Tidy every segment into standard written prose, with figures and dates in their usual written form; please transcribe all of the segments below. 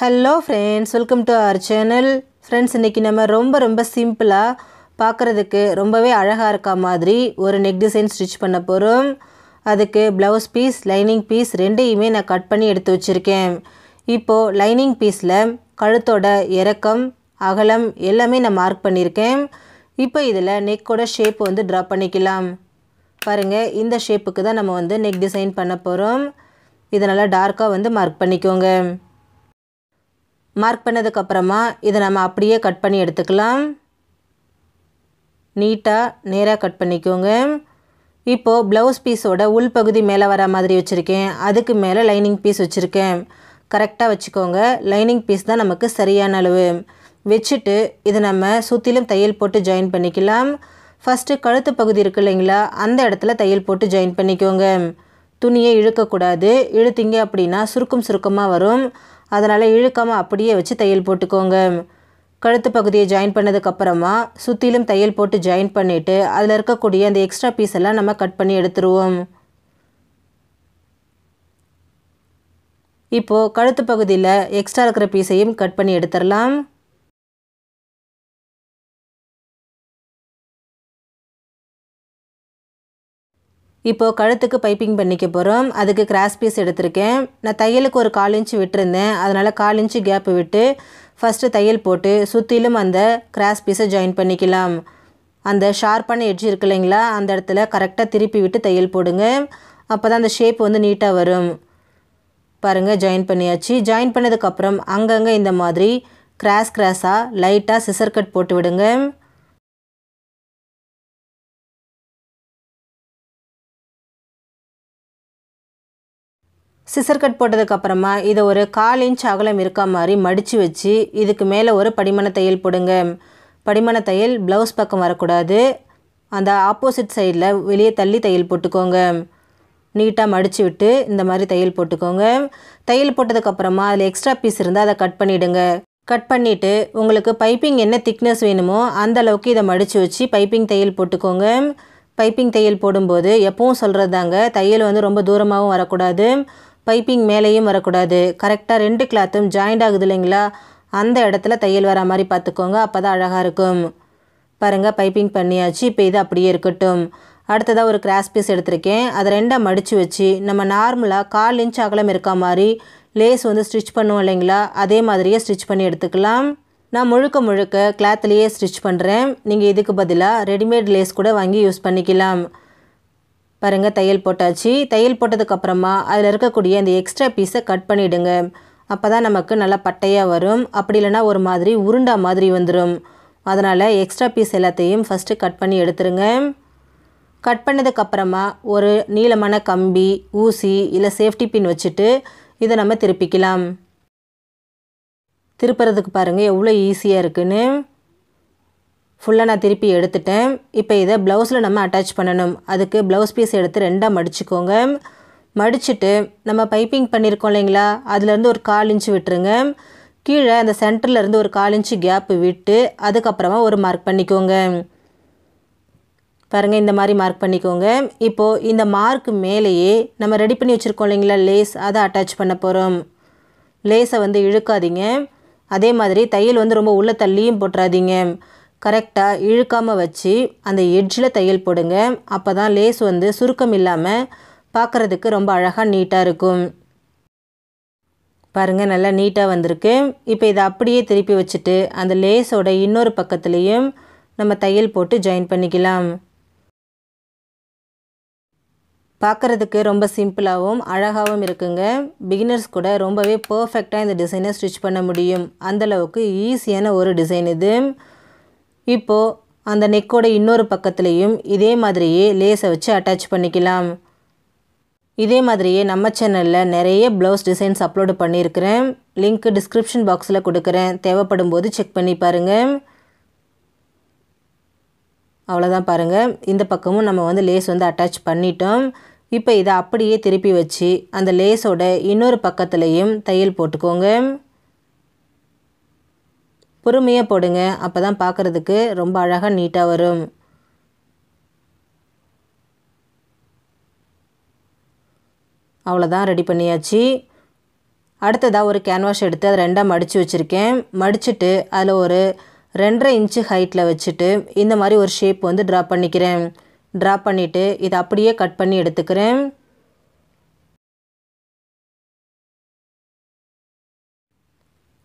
Hello friends, welcome to our channel. Friends, இன்றைக்கி நம்ம ரொம்ப சிம்பிளாக பார்க்குறதுக்கு ரொம்பவே அழகாக இருக்க மாதிரி ஒரு நெக் டிசைன் ஸ்டிச் பண்ண போகிறோம். அதுக்கு ப்ளவுஸ் பீஸ், லைனிங் பீஸ் ரெண்டையுமே நான் கட் பண்ணி எடுத்து வச்சுருக்கேன். இப்போது லைனிங் பீஸில் கழுத்தோட இறக்கம், அகலம் எல்லாமே நான் மார்க் பண்ணியிருக்கேன். இப்போ இதில் நெக்கோட ஷேப் ட்ரா பண்ணிக்கலாம். பாருங்கள், இந்த ஷேப்புக்கு தான் நம்ம நெக் டிசைன் பண்ண போகிறோம். இதை நல்லா டார்க்காக மார்க் பண்ணிக்கோங்க. மார்க் பண்ணதுக்கப்புறமா இதை நம்ம அப்படியே கட் பண்ணி எடுத்துக்கலாம். நீட்டாக நேராக கட் பண்ணிக்கோங்க. இப்போது ப்ளவுஸ் பீஸோட உள்பகுதி மேலே வர மாதிரி வச்சுருக்கேன். அதுக்கு மேலே லைனிங் பீஸ் வச்சுருக்கேன். கரெக்டாக வச்சுக்கோங்க. லைனிங் பீஸ் தான் நமக்கு சரியான அளவு. வச்சுட்டு இதை நம்ம சுற்றிலும் தையல் போட்டு ஜாயின் பண்ணிக்கலாம். ஃபஸ்ட்டு கழுத்து பகுதி இருக்குது இல்லைங்களா, அந்த இடத்துல தையல் போட்டு ஜாயின் பண்ணிக்கோங்க. துணியை இழுக்கக்கூடாது. இழுத்தீங்க அப்படின்னா சுருக்கமாக வரும். அதனால் இழுக்காமல் அப்படியே வச்சு தையல் போட்டுக்கோங்க. கழுத்து பகுதியை ஜாயின் பண்ணதுக்கப்புறமா சுற்றிலும் தையல் போட்டு ஜாயின் பண்ணிவிட்டு அதில் இருக்கக்கூடிய அந்த எக்ஸ்ட்ரா பீஸ் எல்லாம் நம்ம கட் பண்ணி எடுத்துருவோம். இப்போது கழுத்து பகுதியில் எக்ஸ்ட்ரா இருக்கிற பீஸையும் கட் பண்ணி எடுத்துடலாம். இப்போது கழுத்துக்கு பைப்பிங் பண்ணிக்க போகிறோம். அதுக்கு கிராஸ் பீஸ் எடுத்திருக்கேன். நான் தையலுக்கு ஒரு 1/4 இன்ச்சு விட்டுருந்தேன். அதனால் 1/4 இன்ச்சு கேப்பு விட்டு ஃபஸ்ட்டு தையல் போட்டு சுற்றிலும் அந்த கிராஸ் பீஸை ஜாயின் பண்ணிக்கலாம். அந்த ஷார்ப்பான எட்ஜ் இருக்கு இல்லைங்களா, அந்த இடத்துல கரெக்டாக திருப்பி விட்டு தையல் போடுங்க. அப்போ தான் அந்த ஷேப் நீட்டாக வரும். பாருங்கள், ஜாயின் பண்ணியாச்சு. ஜாயின் பண்ணதுக்கப்புறம் அங்கங்கே இந்த மாதிரி கிராஸாக லைட்டாக சிசர் கட் போட்டு விடுங்க. சிசர் கட் போட்டதுக்கப்புறமா இதை ஒரு 1/4 இன்ச் அகலம் இருக்க மாதிரி மடித்து வச்சு இதுக்கு மேலே ஒரு படிமான தையல் போடுங்க. படிமான தையல் ப்ளவுஸ் பக்கம் வரக்கூடாது. அந்த ஆப்போசிட் சைடில் வெளியே தள்ளி தையல் போட்டுக்கோங்க. நீட்டாக மடித்து விட்டு இந்த மாதிரி தையல் போட்டுக்கோங்க. தையல் போட்டதுக்கப்புறமா அதில் எக்ஸ்ட்ரா பீஸ் இருந்தால் அதை கட் பண்ணிவிடுங்க. கட் பண்ணிவிட்டு உங்களுக்கு பைப்பிங் என்ன திக்னஸ் வேணுமோ அந்த அளவுக்கு இதை மடித்து வச்சு பைப்பிங் தையல் போட்டுக்கோங்க. பைப்பிங் தையல் போடும்போது எப்பவும் சொல்கிறது தாங்க, தையல் ரொம்ப தூரமாகவும் வரக்கூடாது, பைப்பிங் மேலேயும் வரக்கூடாது. கரெக்டாக 2 கிளாத்தும் ஜாயிண்ட் ஆகுது இல்லைங்களா, அந்த இடத்துல தையல் வர மாதிரி பார்த்துக்கோங்க. அப்போ தான் அழகாக இருக்கும். பாருங்கள், பைப்பிங் பண்ணியாச்சு. இப்போ இது அப்படியே இருக்கட்டும். அடுத்ததாக ஒரு கிராஸ் பீஸ் எடுத்திருக்கேன். அதை 2ஆக மடித்து வச்சு நம்ம நார்மலாக 1/4 இன்ச் அகலம் இருக்க மாதிரி லேஸ் ஸ்டிச் பண்ணுவோம் இல்லைங்களா, அதே மாதிரியே ஸ்டிச் பண்ணி எடுத்துக்கலாம். நான் முழுக்க கிளாத்லேயே ஸ்டிச் பண்ணுறேன். நீங்கள் இதுக்கு பதிலாக ரெடிமேட் லேஸ் கூட வாங்கி யூஸ் பண்ணிக்கலாம். பாருங்கள், தையல் போட்டாச்சு. தையல் போட்டதுக்கப்புறமா அதில் இருக்கக்கூடிய அந்த எக்ஸ்ட்ரா பீஸை கட் பண்ணிவிடுங்க. அப்போ தான் நமக்கு நல்லா பட்டையாக வரும். அப்படி இல்லைனா ஒரு மாதிரி உருண்டா மாதிரி வந்துடும். அதனால் எக்ஸ்ட்ரா பீஸ் எல்லாத்தையும் ஃபஸ்ட்டு கட் பண்ணி எடுத்துருங்க. கட் பண்ணதுக்கப்புறமா ஒரு நீளமான கம்பி, ஊசி இல்லை சேஃப்டி பின் வச்சுட்டு இதை நம்ம திருப்பிக்கலாம். திருப்புறதுக்கு பாருங்கள் எவ்வளோ ஈஸியாக இருக்குன்னு. ஃபுல்லாக நான் திருப்பி எடுத்துட்டேன். இப்போ இதை ப்ளவுஸில் நம்ம அட்டாச் பண்ணணும். அதுக்கு ப்ளவுஸ் பீஸ் எடுத்து 2ஆக மடிச்சுக்கோங்க. மடிச்சுட்டு நம்ம பைப்பிங் பண்ணியிருக்கோம் இல்லைங்களா, அதுலேருந்து ஒரு 1/4 இன்ச்சு விட்டுருங்க. கீழே அந்த சென்டர்லேருந்து ஒரு 1/4 இன்ச்சு கேப்பு விட்டு அதுக்கப்புறமா ஒரு மார்க் பண்ணிக்கோங்க. பாருங்கள், இந்த மாதிரி மார்க் பண்ணிக்கோங்க. இப்போது இந்த மார்க் மேலேயே நம்ம ரெடி பண்ணி வச்சுருக்கோம் இல்லைங்களா லேஸ், அதை அட்டாச் பண்ண போகிறோம். லேஸை இழுக்காதீங்க. அதே மாதிரி தையல் ரொம்ப உள்ள தள்ளியும் போட்டுறாதீங்க. கரெக்டாக இழுக்காமல் வச்சு அந்த எட்ஜில் தையல் போடுங்க. அப்போ தான் லேஸ் சுருக்கம் இல்லாமல் பார்க்குறதுக்கு ரொம்ப அழகாக நீட்டாக இருக்கும். பாருங்கள், நல்லா நீட்டாக வந்திருக்கு. இப்போ இதை அப்படியே திருப்பி வச்சுட்டு அந்த லேஸோட இன்னொரு பக்கத்துலேயும் நம்ம தையல் போட்டு ஜாயின் பண்ணிக்கலாம். பார்க்குறதுக்கு ரொம்ப சிம்பிளாகவும் அழகாகவும் இருக்குங்க. பிகினர்ஸ் கூட ரொம்பவே பர்ஃபெக்டாக இந்த டிசைனை ஸ்டிச் பண்ண முடியும். அந்தளவுக்கு ஈஸியான ஒரு டிசைன் இது. இப்போது அந்த நெக்கோட இன்னொரு பக்கத்துலேயும் இதே மாதிரியே லேஸை வச்சு அட்டாச் பண்ணிக்கலாம். இதே மாதிரியே நம்ம சேனலில் நிறைய ப்ளவுஸ் டிசைன்ஸ் அப்லோடு பண்ணியிருக்கிறேன். லிங்க் டிஸ்கிரிப்ஷன் பாக்ஸில் கொடுக்குறேன். தேவைப்படும் போது செக் பண்ணி பாருங்கள். அவ்வளோதான், பாருங்கள், இந்த பக்கமும் நம்ம லேஸ் அட்டாச் பண்ணிட்டோம். இப்போ இதை அப்படியே திருப்பி வச்சு அந்த லேஸோட இன்னொரு பக்கத்துலேயும் தையல் போட்டுக்கோங்க. பொறுமையாக போடுங்க. அப்போ தான் பார்க்குறதுக்கு ரொம்ப அழகாக நீட்டாக வரும். அவ்வளோதான், ரெடி பண்ணியாச்சு. அடுத்ததாக ஒரு கேன்வாஷ் எடுத்து அதை ரெண்டாக மடித்து வச்சுருக்கேன். மடிச்சுட்டு அதில் ஒரு 2.5 இன்ச்சு ஹைட்டில் வச்சுட்டு இந்த மாதிரி ஒரு ஷேப் வந்து ட்ரா பண்ணிக்கிறேன். ட்ரா பண்ணிவிட்டு இதை அப்படியே கட் பண்ணி எடுத்துக்கிறேன்.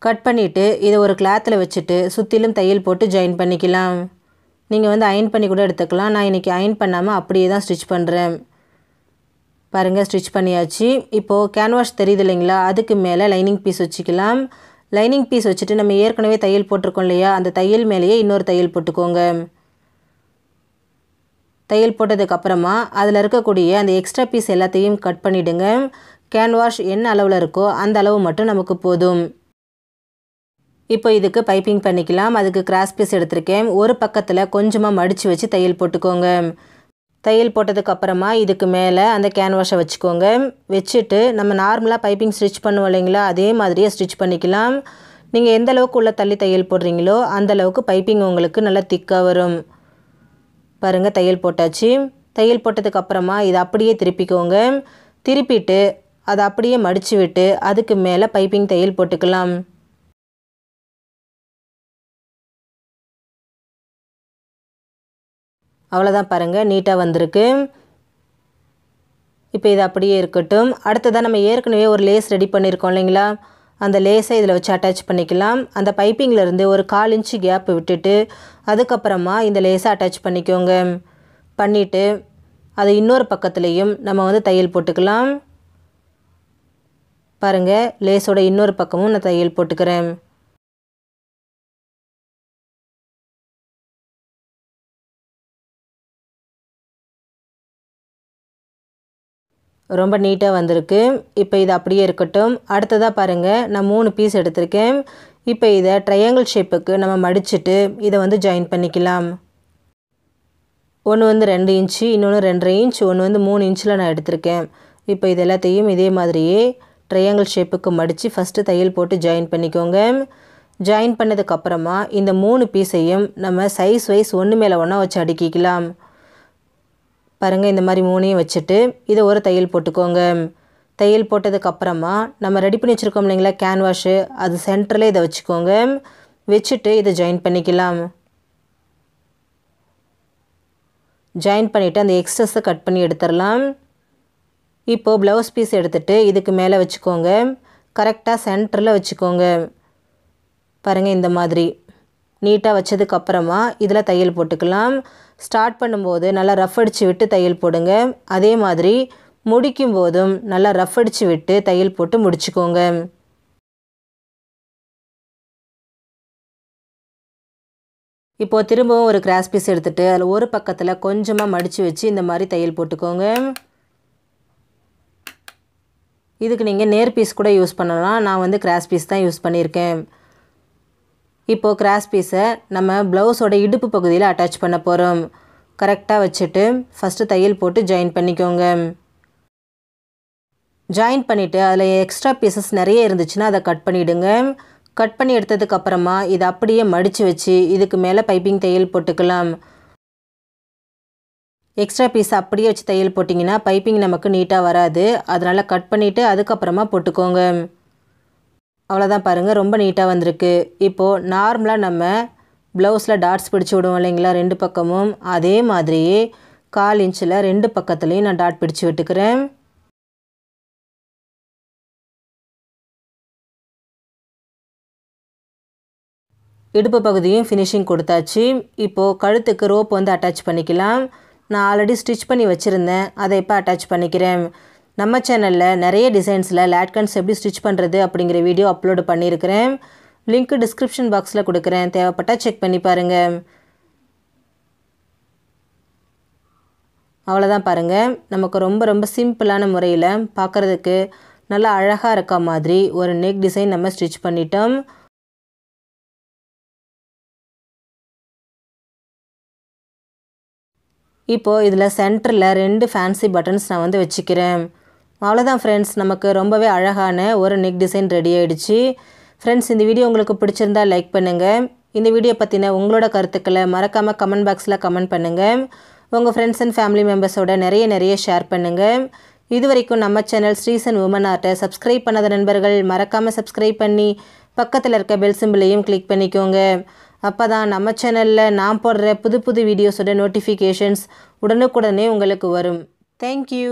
கட் பண்ணிவிட்டு இதை ஒரு கிளாத்தில் வச்சுட்டு சுற்றிலும் தையல் போட்டு ஜாயின் பண்ணிக்கலாம். நீங்கள் வந்து அயன் பண்ணி கூட எடுத்துக்கலாம். நான் இன்றைக்கி அயன் பண்ணாமல் அப்படியே தான் ஸ்டிச் பண்ணுறேன். பாருங்கள், ஸ்டிச் பண்ணியாச்சு. இப்போது கேன்வாஷ் தெரியுது இல்லைங்களா, அதுக்கு மேலே லைனிங் பீஸ் வச்சுக்கலாம். லைனிங் பீஸ் வச்சுட்டு நம்ம ஏற்கனவே தையல் போட்டிருக்கோம் இல்லையா, அந்த தையல் மேலேயே இன்னொரு தையல் போட்டுக்கோங்க. தையல் போட்டதுக்கப்புறமா அதில் இருக்கக்கூடிய அந்த எக்ஸ்ட்ரா பீஸ் எல்லாத்தையும் கட் பண்ணிவிடுங்க. கேன்வாஷ் என்ன அளவில் இருக்கோ அந்த அளவு மட்டும் நமக்கு போதும். இப்போ இதுக்கு பைப்பிங் பண்ணிக்கலாம். அதுக்கு கிராஸ் பீஸ் எடுத்திருக்கேன். ஒரு பக்கத்தில் கொஞ்சமாக மடித்து வச்சு தையல் போட்டுக்கோங்க. தையல் போட்டதுக்கப்புறமா இதுக்கு மேலே அந்த கேன்வாஷை வச்சுக்கோங்க. வச்சுட்டு நம்ம நார்மலாக பைப்பிங் ஸ்டிச் பண்ணுவோம் இல்லைங்களா, அதே மாதிரியே ஸ்டிச் பண்ணிக்கலாம். நீங்கள் எந்த அளவுக்கு உள்ள தள்ளி தையல் போடுறீங்களோ அந்தளவுக்கு பைப்பிங் உங்களுக்கு நல்லா திக்காக வரும். பாருங்கள், தையல் போட்டாச்சு. தையல் போட்டதுக்கப்புறமா இதை அப்படியே திருப்பிக்கோங்க. திருப்பிட்டு அதை அப்படியே மடித்து விட்டு அதுக்கு மேலே பைப்பிங் தையல் போட்டுக்கலாம். அவ்வளோதான், பாருங்கள், நீட்டாக வந்திருக்கு. இப்போ இது அப்படியே இருக்கட்டும். அடுத்ததாக நம்ம ஏற்கனவே ஒரு லேஸ் ரெடி பண்ணியிருக்கோம் இல்லைங்களா, அந்த லேஸை இதில் வச்சு அட்டாச் பண்ணிக்கலாம். அந்த பைப்பிங்லேருந்து ஒரு 1/4 இன்ச்சு கேப் விட்டுட்டு அதுக்கப்புறமா இந்த லேஸை அட்டாச் பண்ணிக்கோங்க. பண்ணிவிட்டு அது இன்னொரு பக்கத்துலேயும் நம்ம வந்து தையல் போட்டுக்கலாம். பாருங்கள், லேஸோட இன்னொரு பக்கமும் நான் தையல் போட்டுக்கிறேன். ரொம்ப நீட்டாக வந்திருக்கு. இப்போ இது அப்படியே இருக்கட்டும். அடுத்ததாக பாருங்கள், நான் 3 பீஸ் எடுத்திருக்கேன். இப்போ இதை ட்ரையாங்கிள் ஷேப்புக்கு நம்ம மடிச்சுட்டு இதை வந்து ஜாயின் பண்ணிக்கலாம். ஒன்று வந்து 2 இன்ச்சு, இன்னொன்று 2.5 இன்ச், ஒன்று வந்து 3 இன்ச்சில் நான் எடுத்திருக்கேன். இப்போ இது எல்லாத்தையும் இதே மாதிரியே ட்ரையாங்கிள் ஷேப்புக்கு மடித்து ஃபஸ்ட்டு தையல் போட்டு ஜாயின் பண்ணிக்கோங்க. ஜாயின் பண்ணதுக்கப்புறமா இந்த 3 பீஸையும் நம்ம சைஸ் வைஸ் ஒன்று மேலே ஒன்றா வச்சு அடுக்கிக்கலாம். பாருங்கள், இந்த மாதிரி 3ஐயும் வச்சுட்டு இதை ஒரு தையல் போட்டுக்கோங்க. தையல் போட்டதுக்கப்புறமா நம்ம ரெடி பண்ணி வச்சுருக்கோம் இல்லைங்களா கேன்வாஷு, அது சென்டரில் இதை வச்சுக்கோங்க. வச்சுட்டு இதை ஜாயின் பண்ணிக்கலாம். ஜாயின் பண்ணிவிட்டு அந்த எக்ஸ்ட்ரஸை கட் பண்ணி எடுத்துடலாம். இப்போது ப்ளவுஸ் பீஸ் எடுத்துகிட்டு இதுக்கு மேலே வச்சுக்கோங்க. கரெக்டாக சென்டரில் வச்சுக்கோங்க. பாருங்கள், இந்த மாதிரி நீட்டாக வச்சதுக்கப்புறமா இதில் தையல் போட்டுக்கலாம். ஸ்டார்ட் பண்ணும்போது நல்லா ரஃப் அடித்து விட்டு தையல் போடுங்க. அதே மாதிரி முடிக்கும் போதும் நல்லா ரஃப் அடித்து விட்டு தையல் போட்டு முடிச்சுக்கோங்க. இப்போது திரும்பவும் ஒரு கிராஸ் பீஸ் எடுத்துகிட்டு அதில் ஒரு பக்கத்தில் கொஞ்சமாக மடித்து வச்சு இந்த மாதிரி தையல் போட்டுக்கோங்க. இதுக்கு நீங்கள் நேர் பீஸ் கூட யூஸ் பண்ணலாம். நான் வந்து கிராஸ் பீஸ் தான் யூஸ் பண்ணியிருக்கேன். இப்போது கிராஸ் பீஸை நம்ம ப்ளவுஸோட இடுப்பு பகுதியில் அட்டாச் பண்ண போகிறோம். கரெக்டாக வச்சுட்டு ஃபஸ்ட்டு தையல் போட்டு ஜாயின் பண்ணிக்கோங்க. ஜாயின் பண்ணிவிட்டு அதில் எக்ஸ்ட்ரா பீசஸ் நிறைய இருந்துச்சுன்னா அதை கட் பண்ணிவிடுங்க. கட் பண்ணி எடுத்ததுக்கப்புறமா இதை அப்படியே மடித்து வச்சு இதுக்கு மேலே பைப்பிங் தையல் போட்டுக்கலாம். எக்ஸ்ட்ரா பீஸ் அப்படியே வச்சு தையல் போட்டிங்கன்னா பைப்பிங் நமக்கு நீட்டாக வராது. அதனால் கட் பண்ணிவிட்டு அதுக்கப்புறமா போட்டுக்கோங்க. அவ்வளோதான், பாருங்கள், ரொம்ப நீட்டாக வந்திருக்கு. இப்போது நார்மலாக நம்ம ப்ளவுஸில் டாட்ஸ் பிடிச்சி விடுவோம் இல்லைங்களா 2 பக்கமும், அதே மாதிரியே 1/4 இன்ச்சில் 2 பக்கத்துலேயும் நான் டாட் பிடிச்சி விட்டுக்கிறேன். இடுப்பு பகுதியும் ஃபினிஷிங் கொடுத்தாச்சு. இப்போது கழுத்துக்கு ரோப் வந்து அட்டாச் பண்ணிக்கலாம். நான் ஆல்ரெடி ஸ்டிச் பண்ணி வச்சுருந்தேன், அதை இப்போ அட்டாச் பண்ணிக்கிறேன். நம்ம சேனலில் நிறைய டிசைன்ஸில் லேட்கன்ஸ் எப்படி ஸ்டிச் பண்ணுறது அப்படிங்கிற வீடியோ அப்லோடு பண்ணியிருக்கிறேன். லிங்க்கு டிஸ்கிரிப்ஷன் பாக்ஸில் கொடுக்குறேன், தேவைப்பட்டால் செக் பண்ணி பாருங்கள். அவ்வளோதான், பாருங்கள், நமக்கு ரொம்ப ரொம்ப சிம்பிளான முறையில் பார்க்குறதுக்கு நல்லா அழகாக இருக்க மாதிரி ஒரு நெக் டிசைன் நம்ம ஸ்டிச் பண்ணிட்டோம். இப்போது இதில் சென்டரில் 2 ஃபேன்சி பட்டன்ஸ் நான் வந்து வச்சுக்கிறேன். அவ்வளோதான் ஃப்ரெண்ட்ஸ், நமக்கு ரொம்பவே அழகான ஒரு நெக் டிசைன் ரெடி ஆகிடுச்சு. ஃப்ரெண்ட்ஸ், இந்த வீடியோ உங்களுக்கு பிடிச்சிருந்தால் லைக் பண்ணுங்கள். இந்த வீடியோ பற்றின உங்களோட கருத்துக்களை மறக்காமல் கமெண்ட் பாக்ஸில் கமெண்ட் பண்ணுங்கள். உங்கள் ஃப்ரெண்ட்ஸ் அண்ட் ஃபேமிலி மெம்பர்ஸோட நிறைய ஷேர் பண்ணுங்கள். இது வரைக்கும் நம்ம சேனல் ஸ்ரீசன் உமன் ஆர்ட்டை சப்ஸ்கிரைப் பண்ணாத நண்பர்கள் மறக்காமல் சப்ஸ்கிரைப் பண்ணி பக்கத்தில் இருக்க பெல் சிம்பிளையும் கிளிக் பண்ணிக்கோங்க. அப்போ தான் நம்ம சேனலில் நான் போடுற புது புது வீடியோஸோட நோட்டிஃபிகேஷன்ஸ் உடனுக்குடனே உங்களுக்கு வரும். தேங்க்யூ.